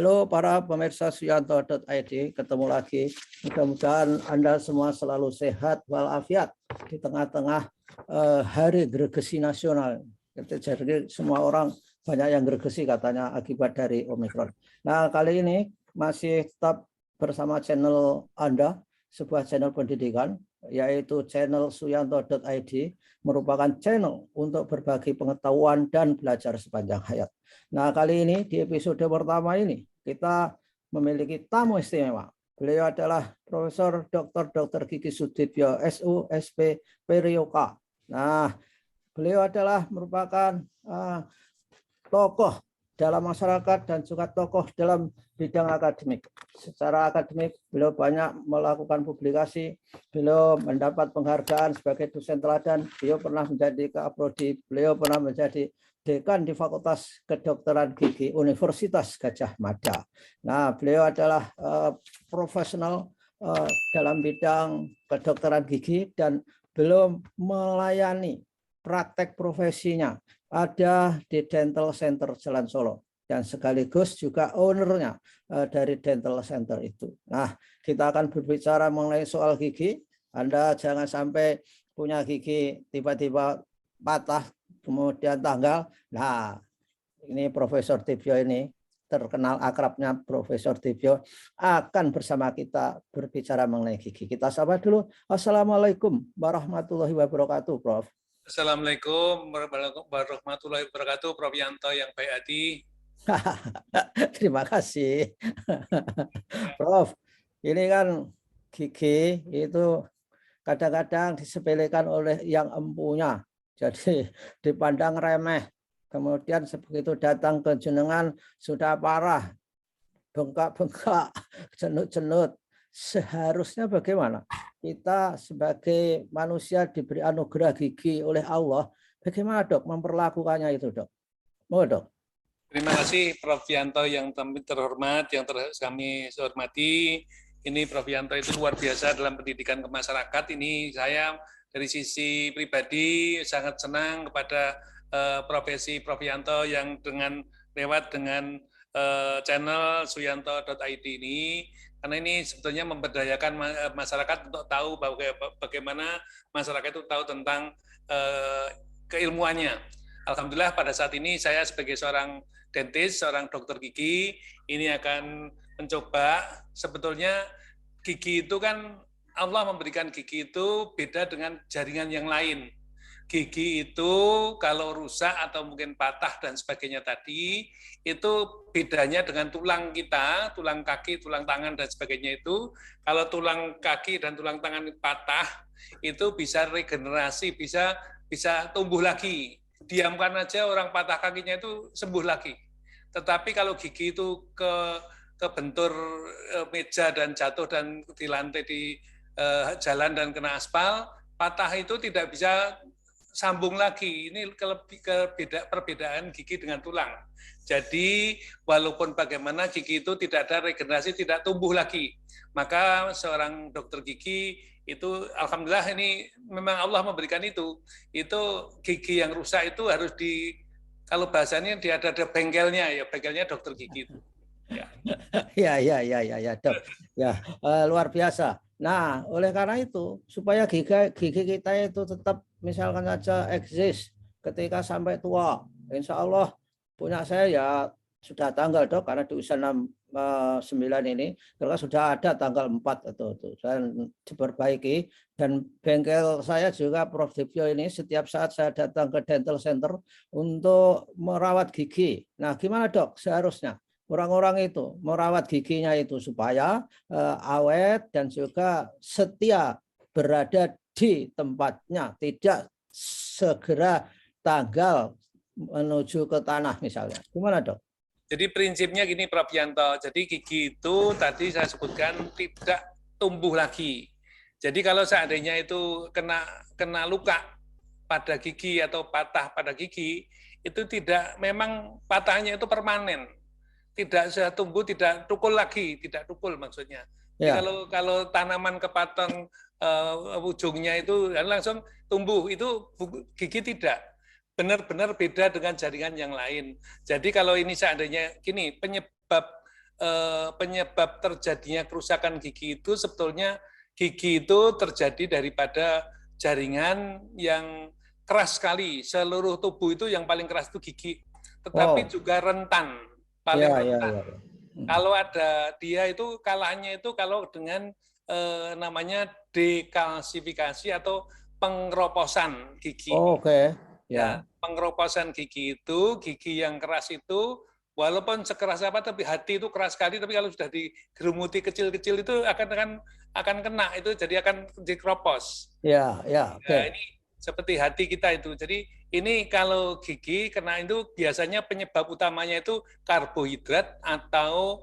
Halo para pemirsa Suyanto.id, ketemu lagi. Mudah-mudahan Anda semua selalu sehat walafiat di tengah-tengah hari gregesi nasional. Jadi semua orang banyak yang gregesi katanya akibat dari Omikron. Nah, kali ini masih tetap bersama channel Anda, sebuah channel pendidikan, yaitu channel Suyanto.id, merupakan channel untuk berbagi pengetahuan dan belajar sepanjang hayat. Nah, kali ini di episode pertama ini kita memiliki tamu istimewa. Beliau adalah Profesor Dr. Kiki Sudibyo, SU, SP, Perioka. Nah, beliau adalah merupakan tokoh dalam masyarakat dan juga tokoh dalam bidang akademik. Secara akademik, beliau banyak melakukan publikasi, beliau mendapat penghargaan sebagai dosen teladan, beliau pernah menjadi keaprodi, beliau pernah menjadi dekan di Fakultas Kedokteran Gigi Universitas Gadjah Mada. Nah, beliau adalah profesional dalam bidang kedokteran gigi dan beliau melayani praktek profesinya ada di Dental Center Jalan Solo dan sekaligus juga ownernya dari Dental Center itu. Nah, kita akan berbicara mengenai soal gigi. Anda jangan sampai punya gigi tiba-tiba patah kemudian tanggal. Nah, ini Profesor Tibyo ini terkenal akrabnya Profesor Tibyo akan bersama kita berbicara mengenai gigi. Kita sapa dulu. Assalamualaikum warahmatullahi wabarakatuh, Prof. Assalamualaikum warahmatullahi wabarakatuh, Prof. Yanto yang baik hati. Terima kasih. Prof, ini kan gigi itu kadang-kadang disepelekan oleh yang empunya. Jadi dipandang remeh. Kemudian begitu datang ke jenengan sudah parah, bengkak-bengkak, cenut-cenut. Seharusnya bagaimana? Kita sebagai manusia diberi anugerah gigi oleh Allah, bagaimana dok memperlakukannya itu dok? Mau dok? Terima kasih Prof. Yanto yang terhormat, yang kami hormati. Ini Prof. Yanto itu luar biasa dalam pendidikan ke masyarakat. Ini saya dari sisi pribadi sangat senang kepada profesi Prof. Yanto yang lewat dengan channel suyanto.id ini, karena ini sebetulnya memberdayakan masyarakat untuk tahu bagaimana masyarakat itu tahu tentang keilmuannya. Alhamdulillah pada saat ini saya sebagai seorang dentis, seorang dokter gigi, ini akan mencoba. Sebetulnya gigi itu kan Allah memberikan gigi itu beda dengan jaringan yang lain. Gigi itu kalau rusak atau mungkin patah dan sebagainya tadi, itu bedanya dengan tulang kita, tulang kaki, tulang tangan dan sebagainya itu, kalau tulang kaki dan tulang tangan patah, itu bisa regenerasi, bisa tumbuh lagi. Diamkan aja orang patah kakinya itu sembuh lagi. Tetapi kalau gigi itu kebentur meja dan jatuh dan di lantai di jalan dan kena aspal, patah itu tidak bisa sambung lagi. Ini perbedaan gigi dengan tulang. Jadi walaupun bagaimana gigi itu tidak ada regenerasi, tidak tumbuh lagi. Maka seorang dokter gigi itu alhamdulillah ini memang Allah memberikan itu gigi yang rusak itu harus kalau bahasanya ada bengkelnya, ya bengkelnya dokter gigi itu. Ya, dok. Ya, luar biasa. Nah, oleh karena itu supaya gigi kita itu tetap misalkan saja eksis ketika sampai tua, insya Allah punya saya ya sudah tanggal dok, karena di usia 9 ini karena sudah ada tanggal 4 itu dan diperbaiki, dan bengkel saya juga Prof. Dibyo ini setiap saat saya datang ke Dental Center untuk merawat gigi. Nah, gimana dok seharusnya orang-orang itu merawat giginya itu supaya awet dan juga setia berada di tempatnya, tidak segera tanggal menuju ke tanah misalnya. Gimana dok? Jadi prinsipnya gini Prof. Yanto, jadi gigi itu tadi saya sebutkan tidak tumbuh lagi. Jadi kalau seandainya itu kena luka pada gigi atau patah pada gigi, itu tidak, memang patahnya itu permanen. Tidak saya tumbuh, tidak tukul lagi, tidak tukul maksudnya. Jadi kalau tanaman kepotong ujungnya itu langsung tumbuh, itu gigi tidak. Benar-benar beda dengan jaringan yang lain. Jadi kalau ini seandainya gini, penyebab penyebab terjadinya kerusakan gigi itu sebetulnya gigi itu terjadi daripada jaringan yang keras sekali. Seluruh tubuh itu yang paling keras itu gigi, tetapi juga rentan, paling rentan. Kalau ada dia itu kalahnya itu kalau dengan namanya dekalsifikasi atau pengeroposan gigi. Oke. Ya, pengeroposan gigi itu, gigi yang keras itu, walaupun sekeras apa, tapi hati itu keras sekali. Tapi kalau sudah digerumuti kecil-kecil itu akan kena itu, jadi akan dikeropos. Ya, ya. Oke. Nah, ini seperti hati kita itu. Jadi ini kalau gigi kena itu biasanya penyebab utamanya itu karbohidrat atau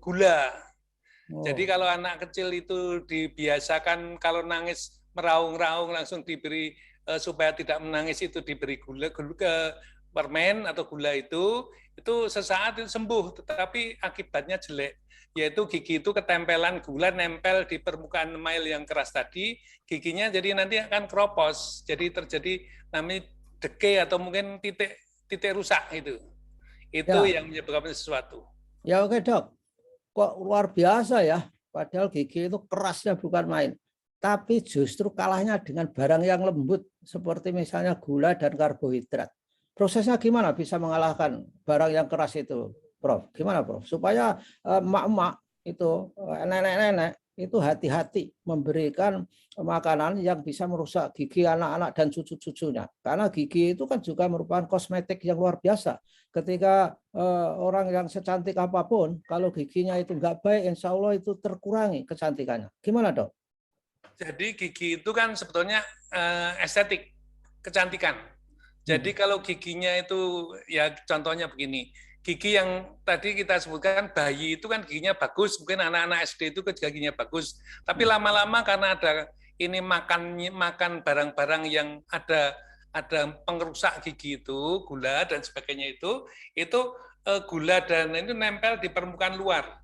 gula. Jadi kalau anak kecil itu dibiasakan kalau nangis meraung-raung langsung diberi supaya tidak menangis itu diberi gula ke permen atau gula itu sesaat itu sembuh, tetapi akibatnya jelek, yaitu gigi itu ketempelan gula nempel di permukaan email yang keras tadi, giginya jadi nanti akan keropos, jadi terjadi namanya decay atau mungkin titik rusak itu ya. Yang menyebabkan sesuatu. Ya oke dok, kok luar biasa ya, padahal gigi itu kerasnya bukan main. Tapi justru kalahnya dengan barang yang lembut seperti misalnya gula dan karbohidrat. Prosesnya gimana bisa mengalahkan barang yang keras itu, Prof? Gimana, Prof? Supaya emak-emak itu, nenek-nenek itu hati-hati memberikan makanan yang bisa merusak gigi anak-anak dan cucu-cucunya. Karena gigi itu kan juga merupakan kosmetik yang luar biasa. Ketika orang yang secantik apapun, kalau giginya itu nggak baik, insya Allah itu terkurangi kecantikannya. Gimana, dok? Jadi gigi itu kan sebetulnya estetik, kecantikan. Jadi kalau giginya itu, ya contohnya begini, gigi yang tadi kita sebutkan bayi itu kan giginya bagus, mungkin anak-anak SD itu giginya bagus. Tapi lama-lama karena ada ini makan barang-barang yang ada pengrusak gigi itu, gula dan sebagainya itu gula dan itu nempel di permukaan luar.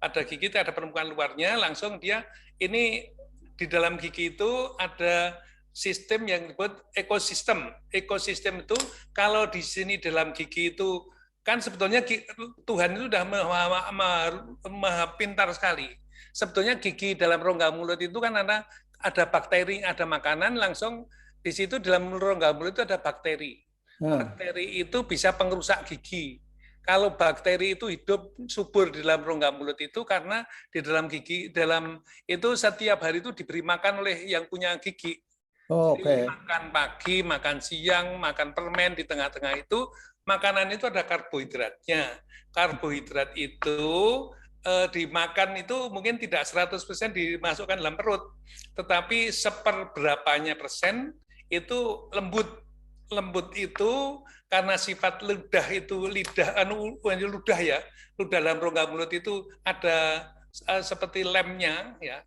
Pada gigi itu ada permukaan luarnya, langsung dia ini di dalam gigi itu ada sistem yang disebut ekosistem. Ekosistem itu kalau di sini dalam gigi itu kan sebetulnya Tuhan itu sudah maha pintar sekali. Sebetulnya gigi dalam rongga mulut itu kan ada bakteri, ada makanan, langsung di situ dalam rongga mulut itu ada bakteri. Bakteri itu bisa pengrusak gigi. Kalau bakteri itu hidup subur di dalam rongga mulut itu karena di dalam gigi, itu setiap hari itu diberi makan oleh yang punya gigi. Jadi makan pagi, makan siang, makan permen di tengah-tengah itu, makanan itu ada karbohidratnya. Karbohidrat itu dimakan itu mungkin tidak 100% dimasukkan dalam perut, tetapi seperberapanya persen itu lembut. Lembut itu karena sifat ludah itu ludah ya, ludah dalam rongga mulut itu ada seperti lemnya ya.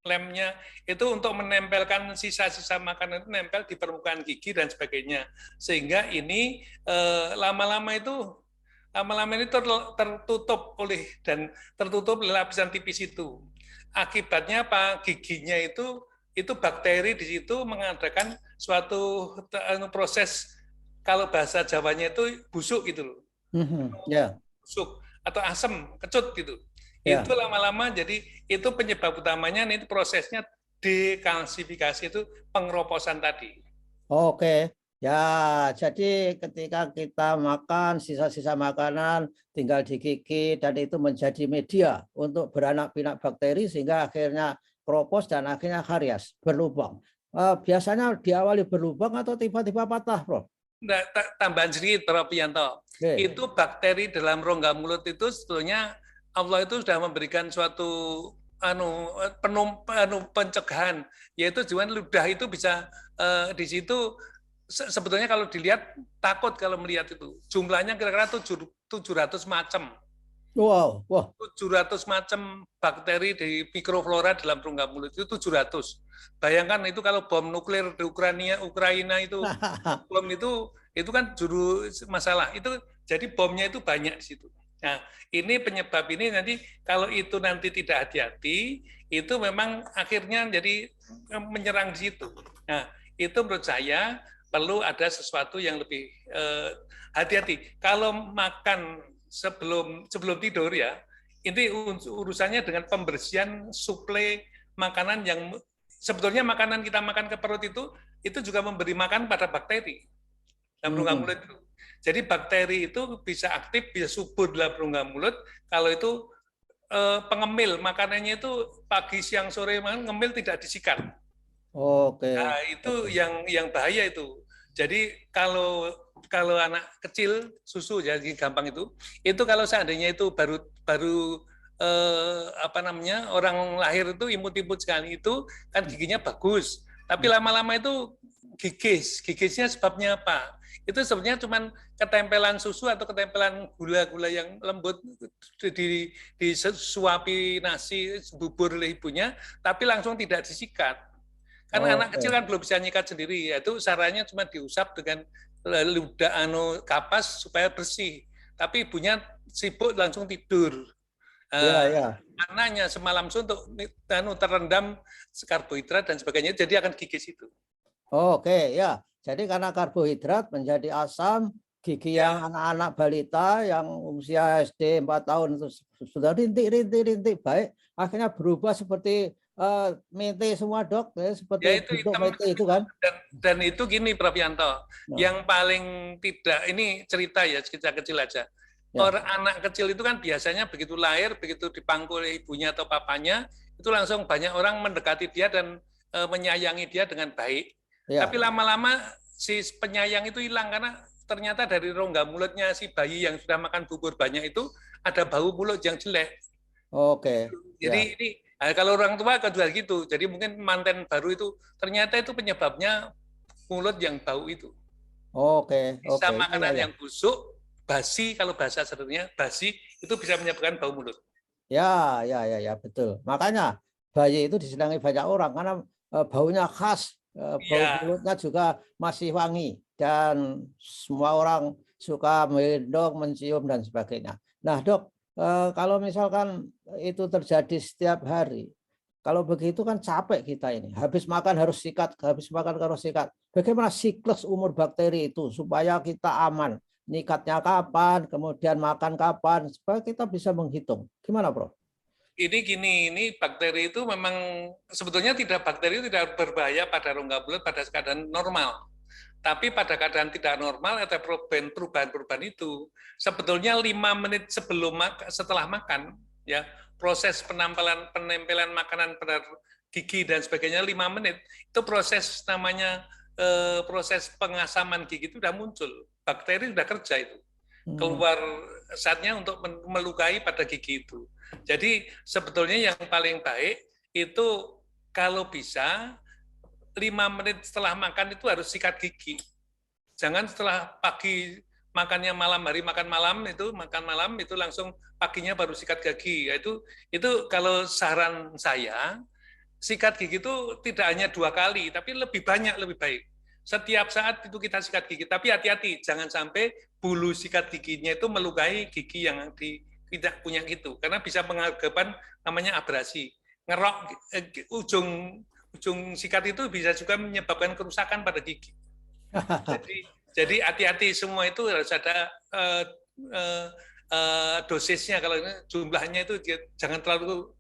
Lemnya itu untuk menempelkan sisa-sisa makanan itu nempel di permukaan gigi dan sebagainya. Sehingga ini lama-lama ini tertutup oleh lapisan tipis itu. Akibatnya apa? Giginya itu bakteri di situ mengadakan suatu proses, kalau bahasa Jawanya itu busuk gitu loh. Busuk atau asam, kecut gitu. Itu lama-lama jadi itu penyebab utamanya itu prosesnya dekalsifikasi itu pengeroposan tadi. Oke. Ya, jadi ketika kita makan sisa-sisa makanan tinggal digigit dan itu menjadi media untuk beranak pinak bakteri sehingga akhirnya keropos dan akhirnya karies, berlubang. Biasanya diawali berlubang atau tiba-tiba patah, Prof? Nah, tambahan sedikit, Prof Yanto. Itu bakteri dalam rongga mulut itu sebetulnya Allah itu sudah memberikan suatu pencegahan, yaitu jangan ludah itu bisa di situ sebetulnya kalau dilihat takut kalau melihat itu. Jumlahnya kira-kira 700 macam. Wow. 700 macam bakteri di mikroflora dalam rongga mulut itu 700. Bayangkan itu kalau bom nuklir di Ukraina itu bom itu kan juru masalah. Itu jadi bomnya itu banyak di situ. Nah, ini penyebab ini nanti kalau itu nanti tidak hati-hati, itu memang akhirnya jadi menyerang di situ. Nah, itu menurut saya perlu ada sesuatu yang lebih hati-hati. Kalau makan sebelum tidur ya, ini urusannya dengan pembersihan suplai makanan yang sebetulnya makanan kita makan ke perut itu juga memberi makan pada bakteri dalam rongga mulut itu. Jadi bakteri itu bisa aktif, bisa subur dalam rongga mulut kalau itu pengemil makanannya itu pagi, siang, sore, ngemil tidak disikat. Oke. Nah, itu yang bahaya itu. Jadi kalau anak kecil susu jadi gampang itu kalau seandainya itu baru orang lahir itu imut-imut sekali itu kan giginya bagus, tapi lama-lama itu gigisnya sebabnya apa? Itu sebenarnya cuma ketempelan susu atau ketempelan gula-gula yang lembut disuapi nasi bubur oleh ibunya, tapi langsung tidak disikat. Kan anak kecil kan belum bisa nyikat sendiri, yaitu caranya cuma diusap dengan ludah kapas supaya bersih. Tapi ibunya sibuk langsung tidur. Anaknya semalam suntuk terendam karbohidrat dan sebagainya, jadi akan gigis itu. Oke, ya. Jadi karena karbohidrat menjadi asam, gigi yang anak-anak balita yang usia SD 4 tahun itu sudah rintik baik, akhirnya berubah seperti mente semua dok, seperti ya itu mente itu kan. Dan itu gini Prof Yanto, yang paling tidak, ini cerita kecil aja. Orang anak kecil itu kan biasanya begitu lahir, begitu dipangku oleh ibunya atau papanya, itu langsung banyak orang mendekati dia dan menyayangi dia dengan baik. Tapi lama-lama si penyayang itu hilang karena ternyata dari rongga mulutnya si bayi yang sudah makan bubur banyak itu ada bau mulut yang jelek. Oke. Jadi ini kalau orang tua kedua gitu. Jadi mungkin manten baru itu ternyata itu penyebabnya mulut yang bau itu. Oke. Bisa makanan yang busuk, basi, kalau bahasa sederhananya basi itu bisa menyebabkan bau mulut. Ya, betul. Makanya bayi itu disenangi banyak orang karena baunya khas. Bau mulutnya juga masih wangi dan semua orang suka mendong, mencium dan sebagainya. Nah dok, kalau misalkan itu terjadi setiap hari, kalau begitu kan capek kita ini. Habis makan harus sikat, habis makan harus sikat. Bagaimana siklus umur bakteri itu supaya kita aman? Nikatnya kapan, kemudian makan kapan, supaya kita bisa menghitung. Gimana Prof? Ini bakteri itu memang sebetulnya bakteri itu tidak berbahaya pada rongga mulut pada keadaan normal. Tapi pada keadaan tidak normal ada perubahan-perubahan itu. Sebetulnya 5 menit setelah makan, ya proses penempelan makanan pada gigi dan sebagainya 5 menit itu proses namanya proses pengasaman gigi itu sudah muncul. Bakteri sudah kerja itu. Keluar saatnya untuk melukai pada gigi itu. Jadi sebetulnya yang paling baik itu kalau bisa 5 menit setelah makan itu harus sikat gigi. Jangan setelah pagi makannya malam hari makan malam itu langsung paginya baru sikat gigi. Itu kalau saran saya sikat gigi itu tidak hanya 2 kali tapi lebih banyak lebih baik. Setiap saat itu kita sikat gigi, tapi hati-hati jangan sampai bulu sikat giginya itu melukai gigi yang tidak punya itu, karena bisa mengakibatkan namanya abrasi. Ngerok ujung sikat itu bisa juga menyebabkan kerusakan pada gigi. Jadi hati-hati semua itu harus ada dosisnya, kalau jumlahnya itu jangan terlalu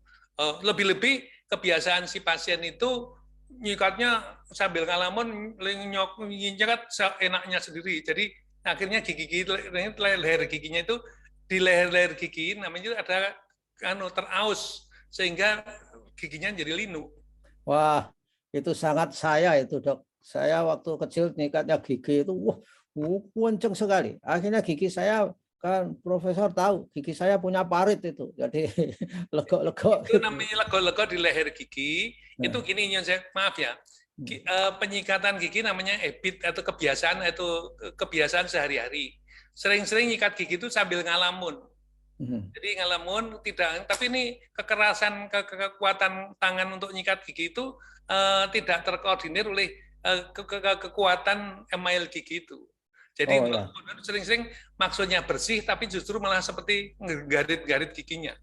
lebih-lebih kebiasaan si pasien itu nyikatnya sambil ngalamun nyikat enaknya sendiri. Jadi akhirnya leher giginya itu di leher gigi namanya ada teraus sehingga giginya jadi linu. Wah, itu sangat saya itu dok. Saya waktu kecil nyikatnya gigi itu kenceng sekali. Akhirnya gigi saya kan profesor tahu gigi saya punya parit itu. Jadi lego-lego. Itu namanya lego-lego di leher gigi. Itu gini maaf ya. Penyikatan gigi namanya habit atau kebiasaan sehari-hari. Sering-sering nyikat gigi itu sambil ngalamun. Jadi ngalamun tapi ini kekuatan tangan untuk nyikat gigi itu tidak terkoordinir oleh kekuatan email gigi itu. Jadi sering-sering maksudnya bersih tapi justru malah seperti garit-garit giginya.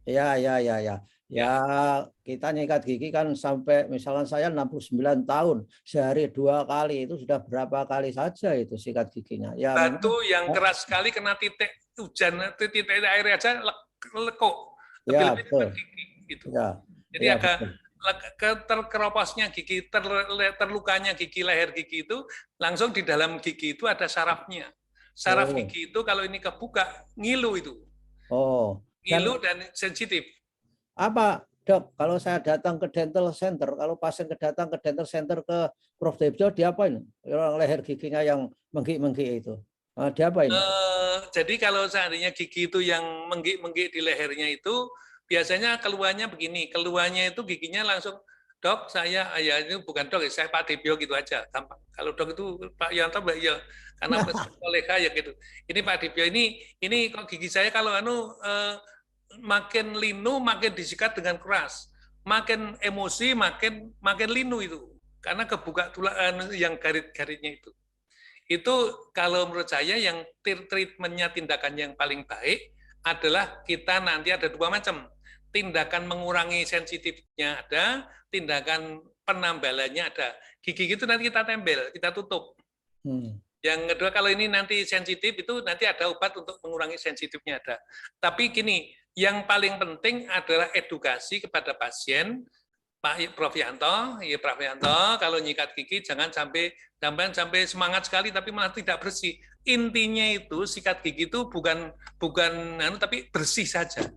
Ya. Ya, kita nyikat gigi kan sampai misalnya saya 69 tahun, sehari 2 kali itu sudah berapa kali saja itu sikat giginya. Ya memang Batu yang keras sekali kena titik hujan, titik air aja lekuk. ya Lebih-lebih betul. gigi gitu. Ya, Jadi ya agak betul. terkeroposnya gigi, terlukanya gigi, leher gigi itu langsung di dalam gigi itu ada sarafnya. Saraf Oh, gigi itu kalau ini kebuka ngilu itu, oh. Dan ngilu dan sensitif. apa, Dok, kalau saya datang ke dental center, kalau pasien datang ke dental center ke Prof. Debjo, diapain? Orang leher giginya yang menggik-menggik itu. Diapain? Jadi kalau seandainya gigi itu yang menggik-menggik di lehernya itu, biasanya keluarnya begini, keluarnya itu giginya langsung, dok saya, ya ini bukan dok, saya Pak Debjo gitu aja, gampang. Kalau dok itu Pak Yanto, Mbak ya, karena kolega ya gitu. Ini Pak Debjo, ini kok gigi saya kalau makin linu, makin disikat dengan keras, makin emosi, makin linu itu, karena kebuka tulang yang garit-garitnya itu. Itu kalau menurut saya yang treatmentnya tindakan yang paling baik adalah kita nanti ada 2 macam. Tindakan mengurangi sensitifnya ada, tindakan penambalannya ada. Gigi itu nanti kita tempel, kita tutup. Yang kedua kalau ini nanti sensitif itu nanti ada obat untuk mengurangi sensitifnya ada. Tapi gini, yang paling penting adalah edukasi kepada pasien. Pak Prof Yanto, ya Prof Yanto, kalau nyikat gigi jangan sampai semangat sekali tapi malah tidak bersih. Intinya itu sikat gigi itu bukan tapi bersih saja.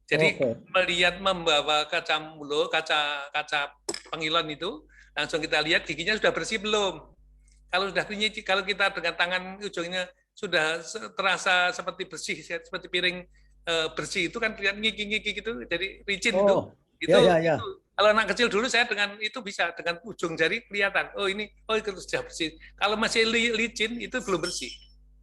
Jadi melihat membawa kaca mulut, kaca pengilon itu, langsung kita lihat giginya sudah bersih belum. Kalau kita dengan tangan ujungnya sudah terasa seperti bersih, seperti piring bersih itu kan terlihat ngiki-ngiki gitu, jadi licin itu. Ya. Kalau anak kecil dulu saya dengan itu bisa dengan ujung jari kelihatan. Oh itu sudah bersih. Kalau masih licin itu belum bersih.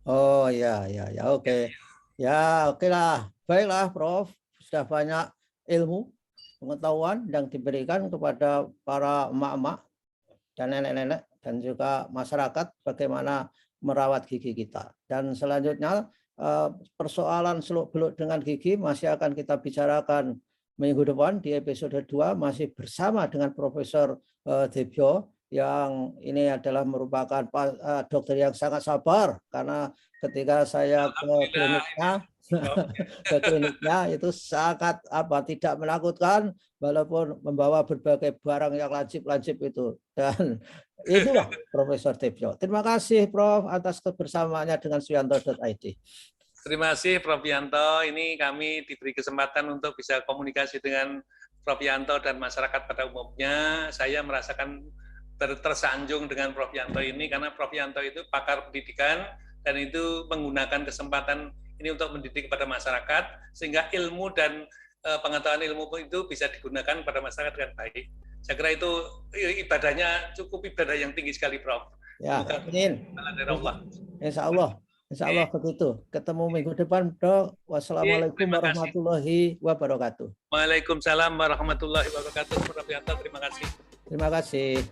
Oh ya, oke. Ya, oke lah. Baiklah, Prof. Sudah banyak ilmu, pengetahuan yang diberikan kepada para emak-emak dan nenek-nenek dan juga masyarakat bagaimana merawat gigi kita. Dan selanjutnya persoalan seluk-beluk dengan gigi masih akan kita bicarakan minggu depan di episode 2 masih bersama dengan Profesor Debjo yang ini adalah merupakan dokter yang sangat sabar karena ketika saya ke kliniknya itu sangat tidak menakutkan walaupun membawa berbagai barang yang lancip-lancip itu. Dan itulah Profesor Debjo. Terima kasih Prof atas kebersamaannya dengan Suyanto.id. Terima kasih Prof Yanto. Ini kami diberi kesempatan untuk bisa komunikasi dengan Prof Yanto dan masyarakat pada umumnya. Saya merasakan tersanjung dengan Prof Yanto ini karena Prof Yanto itu pakar pendidikan dan itu menggunakan kesempatan ini untuk mendidik kepada masyarakat sehingga ilmu dan pengetahuan ilmu itu bisa digunakan pada masyarakat dengan baik. Saya kira itu ibadahnya cukup ibadah yang tinggi sekali, Prof. Ya, amin. Insya Allah begitu. Ketemu minggu depan, Dok. Wassalamualaikum warahmatullahi wabarakatuh. Waalaikumsalam warahmatullahi wabarakatuh. Prof Yanto, terima kasih. Terima kasih.